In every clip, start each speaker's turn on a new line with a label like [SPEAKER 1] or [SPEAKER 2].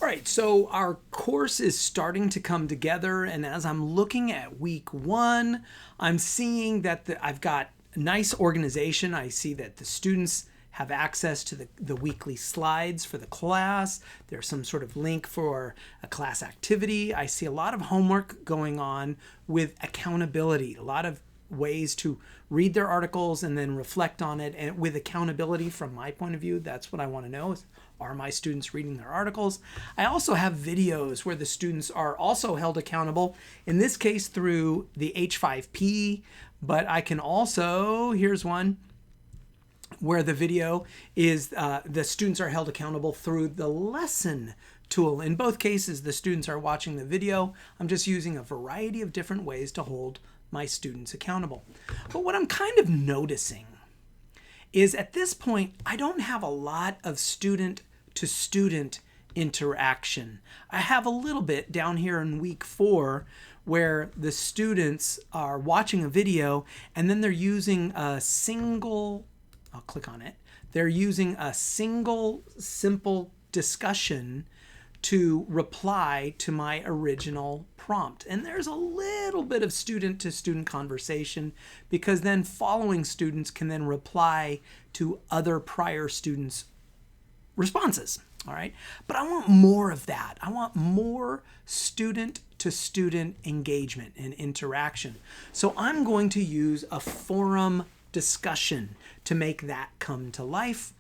[SPEAKER 1] right, so our course is starting to come together, and as I'm looking at week one, I'm seeing that I've got nice organization. I see that the students have access to the weekly slides for the class. There's some sort of link for a class activity. I see a lot of homework going on with accountability, a lot of ways to read their articles and then reflect on it, and with accountability from my point of view. That's what I want to know is, are my students reading their articles? I also have videos where the students are also held accountable, in this case through the H5P, but I can also, here's one where the video is, the students are held accountable through the lesson tool. In both cases, the students are watching the video. I'm just using a variety of different ways to hold my students accountable. But what I'm kind of noticing is at this point, I don't have a lot of student to student interaction. I have a little bit down here in week 4 where the students are watching a video and then they're using a single, I'll click on it, they're using a single simple discussion to reply to my original prompt. And there's a little bit of student to student conversation because then following students can then reply to other prior students' responses. All right, but I want more of that. I want more student to student engagement and interaction. So I'm going to use a forum discussion to make that come to life.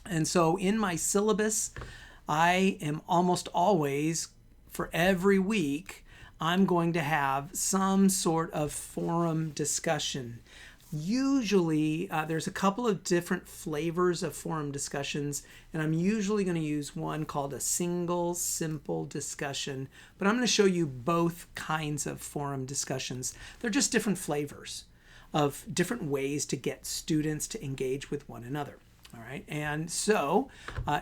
[SPEAKER 1] And so in my syllabus, I am almost always, for every week, I'm going to have some sort of forum discussion. Usually, there's a couple of different flavors of forum discussions, and I'm usually going to use one called a single simple discussion, but I'm going to show you both kinds of forum discussions. They're just different flavors of different ways to get students to engage with one another. All right, and so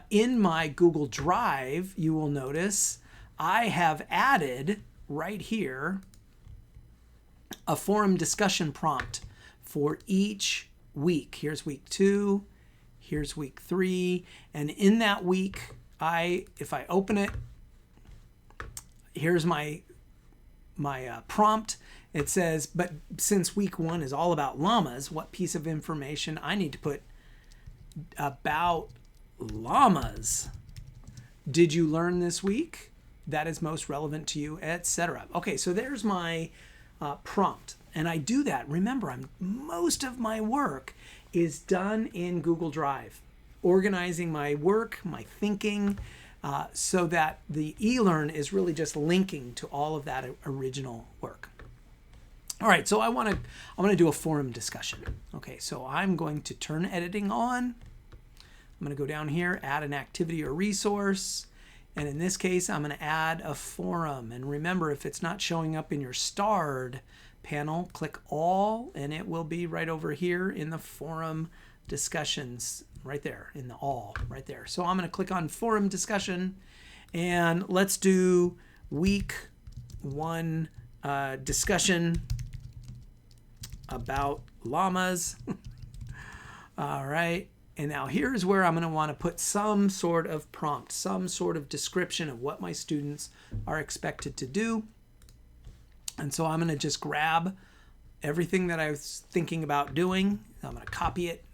[SPEAKER 1] in my Google Drive, you will notice I have added right here a forum discussion prompt for each week. Here's week 2, here's week 3, and in that week, if I open it, here's my prompt. It says, but since week 1 is all about llamas, what piece of information I need to put about llamas did you learn this week that is most relevant to you, etc. Okay, so there's my prompt, and I do that. Remember, most of my work is done in Google Drive, organizing my work, my thinking, so that the eLearn is really just linking to all of that original work. All right, so I want to do a forum discussion. Okay, so I'm going to turn editing on. I'm going to go down here, add an activity or resource, and in this case, I'm going to add a forum. And remember, if it's not showing up in your starred panel, click all, and it will be right over here in the forum discussions, right there in the all, right there. So I'm going to click on forum discussion, and let's do week 1 discussion about llamas. All right. And now here's where I'm going to want to put some sort of prompt, some sort of description of what my students are expected to do. And so I'm going to just grab everything that I was thinking about doing. I'm going to copy it,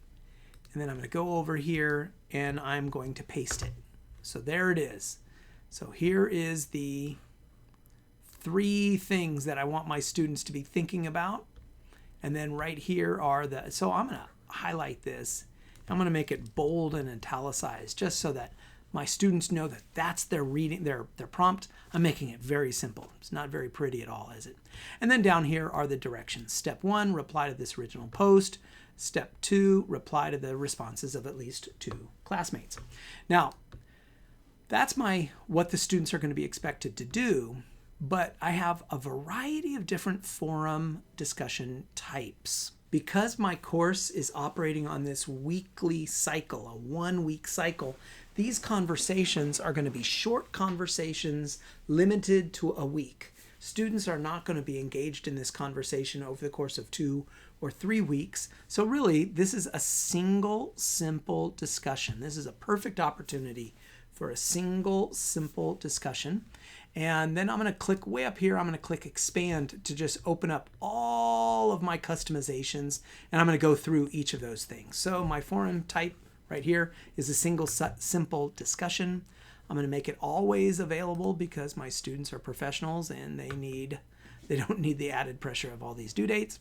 [SPEAKER 1] and then I'm going to go over here and I'm going to paste it. So there it is. So here is the 3 things that I want my students to be thinking about. And then right here are so I'm going to highlight this. I'm going to make it bold and italicized just so that my students know that that's their reading, their prompt. I'm making it very simple. It's not very pretty at all, is it? And then down here are the directions. Step 1, reply to this original post. Step 2, reply to the responses of at least 2 classmates. Now, that's what the students are going to be expected to do, but I have a variety of different forum discussion types. Because my course is operating on this weekly cycle, a 1-week cycle, these conversations are going to be short conversations limited to a week. Students are not going to be engaged in this conversation over the course of 2 or 3 weeks. So really, this is a single, simple discussion. This is a perfect opportunity for a single simple discussion. And then I'm going to click way up here. I'm going to click expand to just open up all of my customizations. And I'm going to go through each of those things. So my forum type right here is a single simple discussion. I'm going to make it always available because my students are professionals and they don't need the added pressure of all these due dates.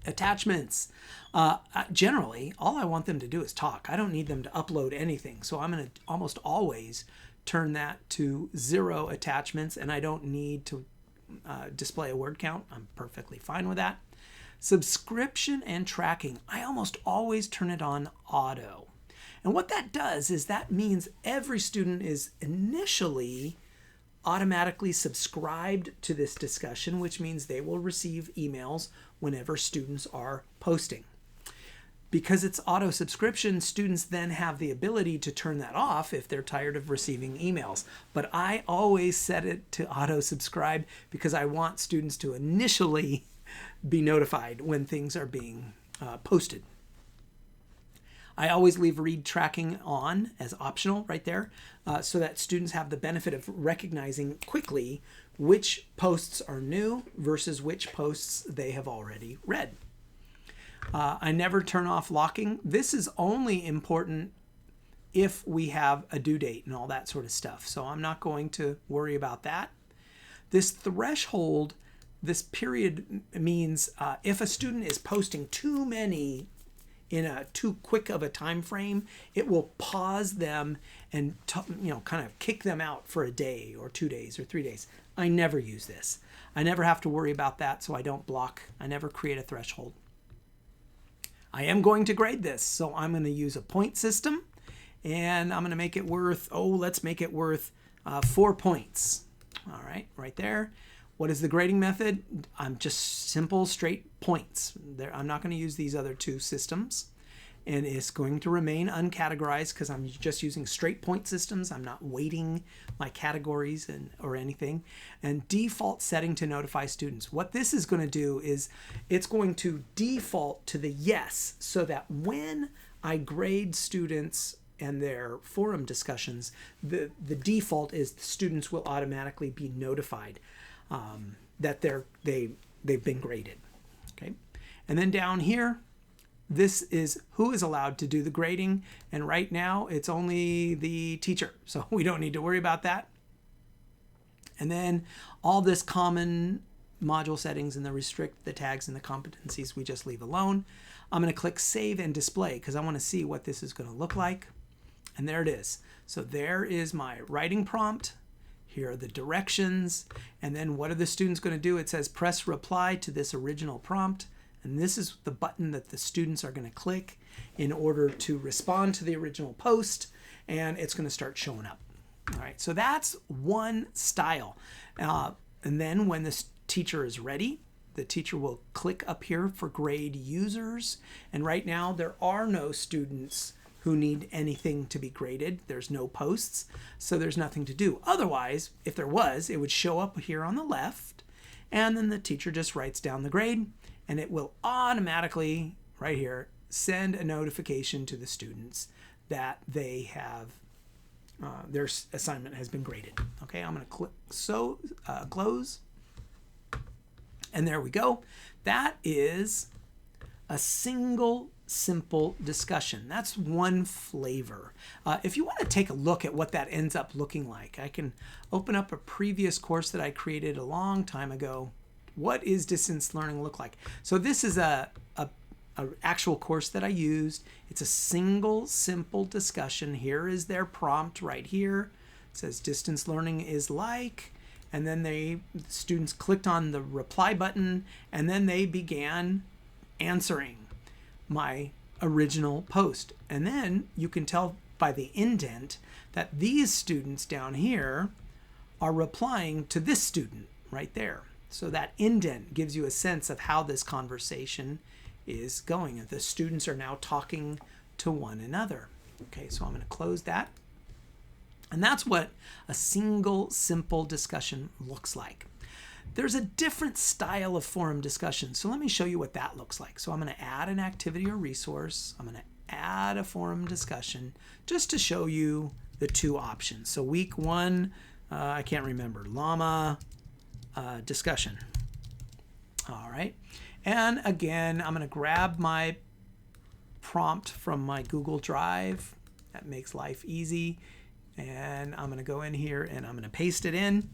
[SPEAKER 1] Attachments. Generally, all I want them to do is talk. I don't need them to upload anything. So I'm going to almost always turn that to 0 attachments, and I don't need to display a word count. I'm perfectly fine with that. Subscription and tracking. I almost always turn it on auto. And what that does is that means every student is initially automatically subscribed to this discussion, which means they will receive emails whenever students are posting. Because it's auto subscription, students then have the ability to turn that off if they're tired of receiving emails. But I always set it to auto subscribe because I want students to initially be notified when things are being posted. I always leave read tracking on as optional right there so that students have the benefit of recognizing quickly which posts are new versus which posts they have already read. I never turn off locking. This is only important if we have a due date and all that sort of stuff. So I'm not going to worry about that. This threshold, this period means if a student is posting too many in a too quick of a time frame, it will pause them and kind of kick them out for a day or 2 days or 3 days. I never use this. I never have to worry about that, so I don't block. I never create a threshold. I am going to grade this, so I'm going to use a point system, and I'm going to make it worth, let's make it worth 4 points. All right, right there. What is the grading method? I'm just simple, straight points. I'm not going to use these other two systems. And it's going to remain uncategorized because I'm just using straight point systems. I'm not weighting my categories or anything. And default setting to notify students. What this is going to do is it's going to default to the yes so that when I grade students and their forum discussions, the default is the students will automatically be notified that they've been graded. Okay, and then down here, this is who is allowed to do the grading, and right now it's only the teacher, so we don't need to worry about that. And then all this common module settings and the restrict, the tags, and the competencies we just leave alone. I'm going to click Save and Display because I want to see what this is going to look like. And there it is. So there is my writing prompt. Here are the directions. And then what are the students going to do? It says press reply to this original prompt. And this is the button that the students are going to click in order to respond to the original post. And it's going to start showing up. All right, so that's one style. And then when the teacher is ready, the teacher will click up here for grade users. And right now there are no students who need anything to be graded. There's no posts, so there's nothing to do. Otherwise, if there was, it would show up here on the left, and then the teacher just writes down the grade, and it will automatically, right here, send a notification to the students that they have, their assignment has been graded. Okay, I'm gonna click close, and there we go. That is a single simple discussion. That's one flavor. If you want to take a look at what that ends up looking like, I can open up a previous course that I created a long time ago. What is distance learning look like? So this is a actual course that I used. It's a single simple discussion. Here is their prompt right here. It says distance learning is like, and then the students clicked on the reply button, and then they began answering my original post. And then you can tell by the indent that these students down here are replying to this student right there. So that indent gives you a sense of how this conversation is going. The students are now talking to one another. Okay, so I'm going to close that. And that's what a single simple discussion looks like. There's a different style of forum discussion. So let me show you what that looks like. So I'm going to add an activity or resource. I'm going to add a forum discussion just to show you the two options. So week 1, I can't remember, llama discussion. All right. And again, I'm going to grab my prompt from my Google Drive. That makes life easy. And I'm going to go in here and I'm going to paste it in.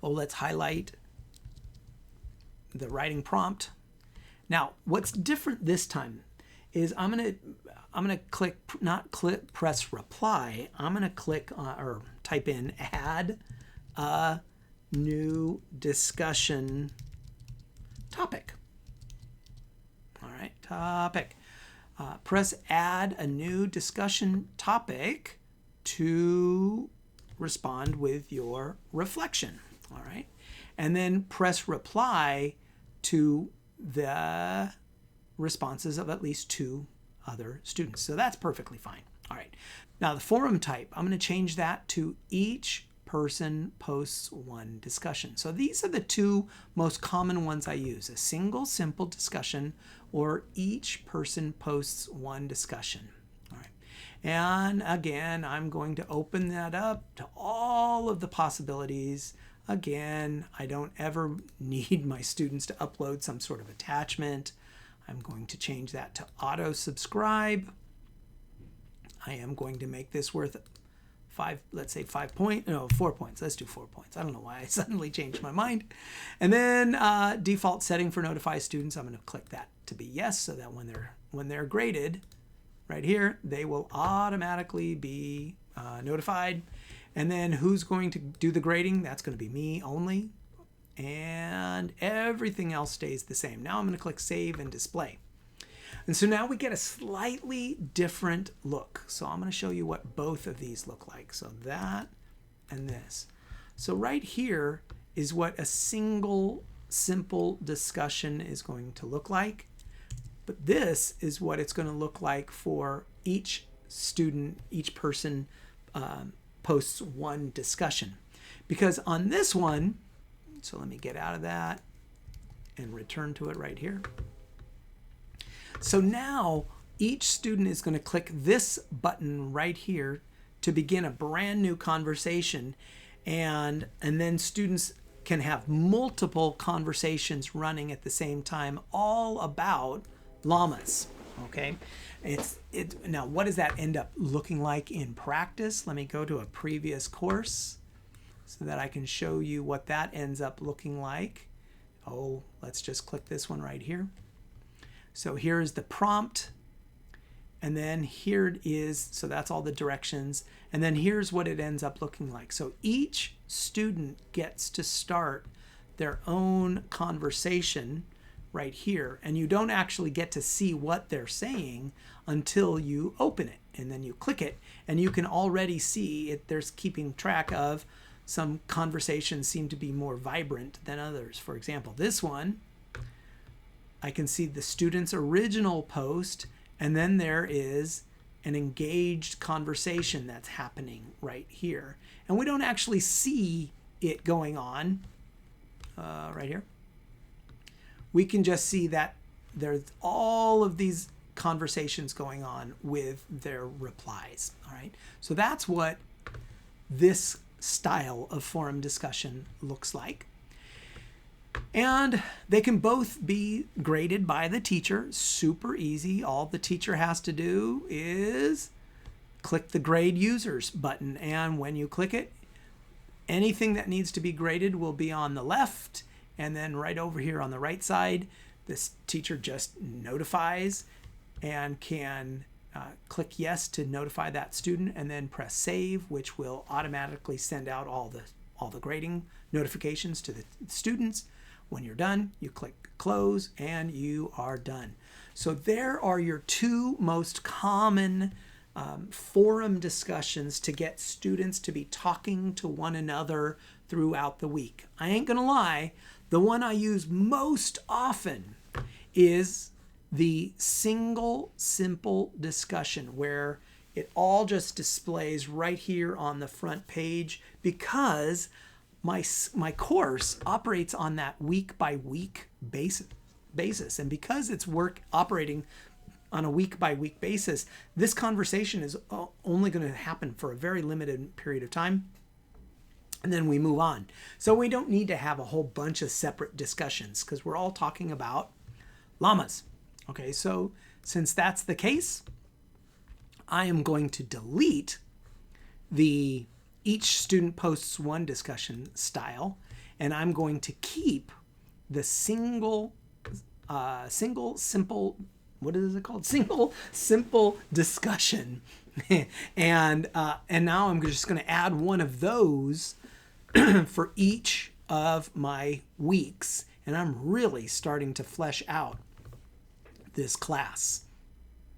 [SPEAKER 1] Oh, let's highlight the writing prompt. Now, what's different this time is I'm going to click, press reply. I'm going to click or type in add a new discussion topic. All right, topic. Press add a new discussion topic to respond with your reflection. All right, and then press reply to the responses of at least 2 other students. So that's perfectly fine. All right, now the forum type, I'm going to change that to each person posts one discussion. So these are the 2 most common ones I use, a single simple discussion or each person posts one discussion. All right. And again, I'm going to open that up to all of the possibilities. Again, I don't ever need my students to upload some sort of attachment. I'm going to change that to auto subscribe. I am going to make this worth 4 points. Let's do 4 points. I don't know why I suddenly changed my mind. And then default setting for notify students, I'm going to click that to be yes, so that when they're graded right here, they will automatically be notified. And then who's going to do the grading? That's going to be me only. And everything else stays the same. Now I'm going to click save and display. And so now we get a slightly different look. So I'm going to show you what both of these look like. So that and this. So right here is what a single simple discussion is going to look like. But this is what it's going to look like for each student, each person posts one discussion. Because on this one, so let me get out of that and return to it right here. So now each student is going to click this button right here to begin a brand new conversation, and then students can have multiple conversations running at the same time, all about llamas. Okay, now what does that end up looking like in practice? Let me go to a previous course so that I can show you what that ends up looking like. Oh, let's just click this one right here. So here's the prompt, and then here it is. So that's all the directions. And then here's what it ends up looking like. So each student gets to start their own conversation right here. And you don't actually get to see what they're saying until you open it. And then you click it, and you can already see it. There's keeping track of some conversations seem to be more vibrant than others. For example, this one, I can see the student's original post, and then there is an engaged conversation that's happening right here. And we don't actually see it going on right here. We can just see that there's all of these conversations going on with their replies. All right. So that's what this style of forum discussion looks like. And they can both be graded by the teacher. Super easy. All the teacher has to do is click the grade users button. And when you click it, anything that needs to be graded will be on the left. And then right over here on the right side, this teacher just notifies and can click yes to notify that student, and then press save, which will automatically send out all the grading notifications to the students. When you're done, you click close and you are done. So there are your 2 most common forum discussions to get students to be talking to one another throughout the week. I ain't gonna lie, the one I use most often is the single simple discussion, where it all just displays right here on the front page, because my course operates on that week by week basis. And because it's operating on a week by week basis, this conversation is only going to happen for a very limited period of time. And then we move on. So we don't need to have a whole bunch of separate discussions because we're all talking about llamas. Okay, so since that's the case, I am going to delete the each student posts one discussion style, and I'm going to keep the single simple, what is it called? Single simple discussion. And now I'm just going to add one of those for each of my weeks. And I'm really starting to flesh out this class.